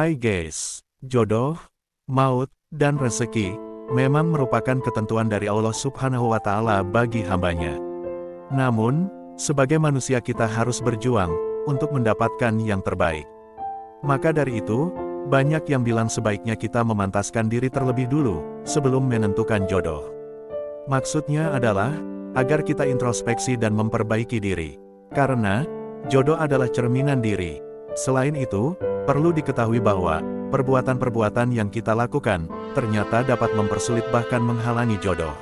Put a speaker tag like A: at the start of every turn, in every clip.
A: Hai guys, jodoh, maut, dan rezeki, memang merupakan ketentuan dari Allah Subhanahu wa Ta'ala bagi hambanya. Namun, sebagai manusia kita harus berjuang untuk mendapatkan yang terbaik. Maka dari itu, banyak yang bilang sebaiknya kita memantaskan diri terlebih dulu sebelum menentukan jodoh. Maksudnya adalah agar kita introspeksi dan memperbaiki diri, karena jodoh adalah cerminan diri. Selain itu, perlu diketahui bahwa perbuatan-perbuatan yang kita lakukan ternyata dapat mempersulit bahkan menghalangi jodoh.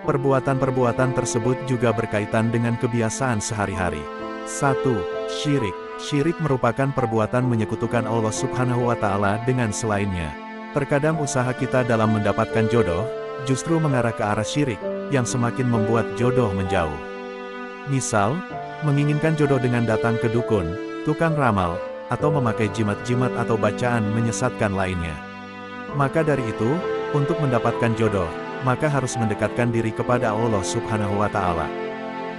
A: Perbuatan-perbuatan tersebut juga berkaitan dengan kebiasaan sehari-hari. 1. Syirik. Syirik merupakan perbuatan menyekutukan Allah Subhanahu wa Ta'ala dengan selainnya. Terkadang usaha kita dalam mendapatkan jodoh justru mengarah ke arah syirik yang semakin membuat jodoh menjauh. Misal, menginginkan jodoh dengan datang ke dukun, tukang ramal, atau memakai jimat-jimat atau bacaan menyesatkan lainnya. Maka dari itu, untuk mendapatkan jodoh, maka harus mendekatkan diri kepada Allah Subhanahu wa Ta'ala.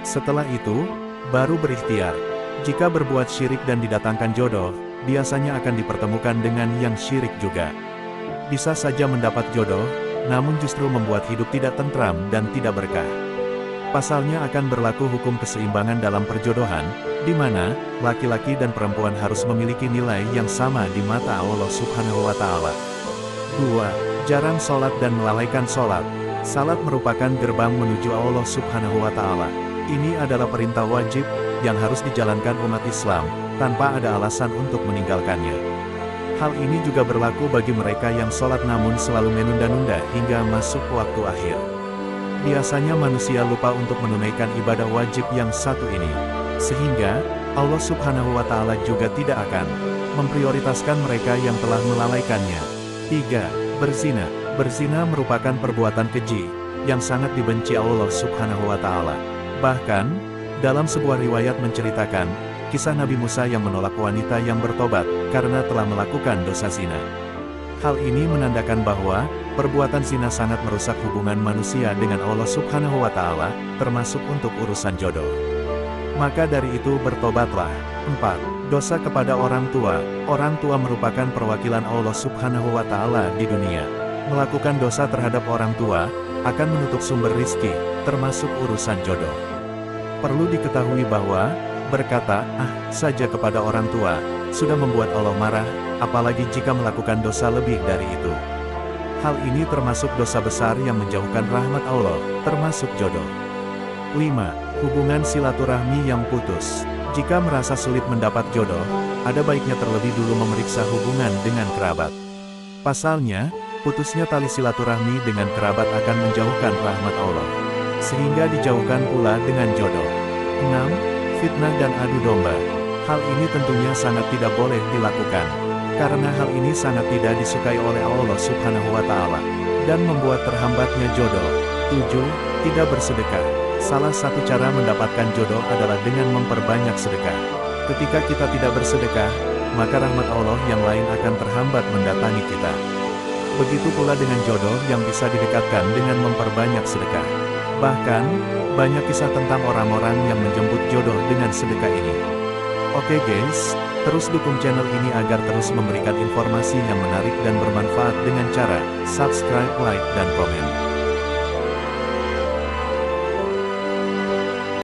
A: Setelah itu, baru berikhtiar. Jika berbuat syirik dan didatangkan jodoh, biasanya akan dipertemukan dengan yang syirik juga. Bisa saja mendapat jodoh, namun justru membuat hidup tidak tentram dan tidak berkah. Pasalnya akan berlaku hukum keseimbangan dalam perjodohan, di mana laki-laki dan perempuan harus memiliki nilai yang sama di mata Allah Subhanahu wa Ta'ala. 2. Jarang sholat dan melalaikan sholat. Salat merupakan gerbang menuju Allah Subhanahu wa Ta'ala. Ini adalah perintah wajib yang harus dijalankan umat Islam tanpa ada alasan untuk meninggalkannya. Hal ini juga berlaku bagi mereka yang sholat namun selalu menunda-nunda hingga masuk waktu akhir. Biasanya manusia lupa untuk menunaikan ibadah wajib yang satu ini, sehingga Allah Subhanahu wa Ta'ala juga tidak akan memprioritaskan mereka yang telah melalaikannya. 3. Berzina. Berzina merupakan perbuatan keji yang sangat dibenci Allah Subhanahu wa Ta'ala. Bahkan, dalam sebuah riwayat menceritakan kisah Nabi Musa yang menolak wanita yang bertobat karena telah melakukan dosa zina. Hal ini menandakan bahwa perbuatan zina sangat merusak hubungan manusia dengan Allah Subhanahu wa Ta'ala, termasuk untuk urusan jodoh. Maka dari itu bertobatlah. 4. Dosa kepada orang tua. Orang tua merupakan perwakilan Allah Subhanahu wa Ta'ala di dunia. Melakukan dosa terhadap orang tua akan menutup sumber rizki, termasuk urusan jodoh. Perlu diketahui bahwa berkata saja kepada orang tua sudah membuat Allah marah, apalagi jika melakukan dosa lebih dari itu. Hal ini termasuk dosa besar yang menjauhkan rahmat Allah, termasuk jodoh. 5. Hubungan silaturahmi yang putus. Jika merasa sulit mendapat jodoh, ada baiknya terlebih dulu memeriksa hubungan dengan kerabat. Pasalnya, putusnya tali silaturahmi dengan kerabat akan menjauhkan rahmat Allah, sehingga dijauhkan pula dengan jodoh. 6. Fitnah dan adu domba. Hal ini tentunya sangat tidak boleh dilakukan, karena hal ini sangat tidak disukai oleh Allah Subhanahu wa Ta'ala, dan membuat terhambatnya jodoh. 7. Tidak bersedekah. Salah satu cara mendapatkan jodoh adalah dengan memperbanyak sedekah. Ketika kita tidak bersedekah, maka rahmat Allah yang lain akan terhambat mendatangi kita. Begitu pula dengan jodoh yang bisa didekatkan dengan memperbanyak sedekah. Bahkan, banyak kisah tentang orang-orang yang menjemput jodoh dengan sedekah ini. Oke guys, terus dukung channel ini agar terus memberikan informasi yang menarik dan bermanfaat dengan cara subscribe, like, dan komen.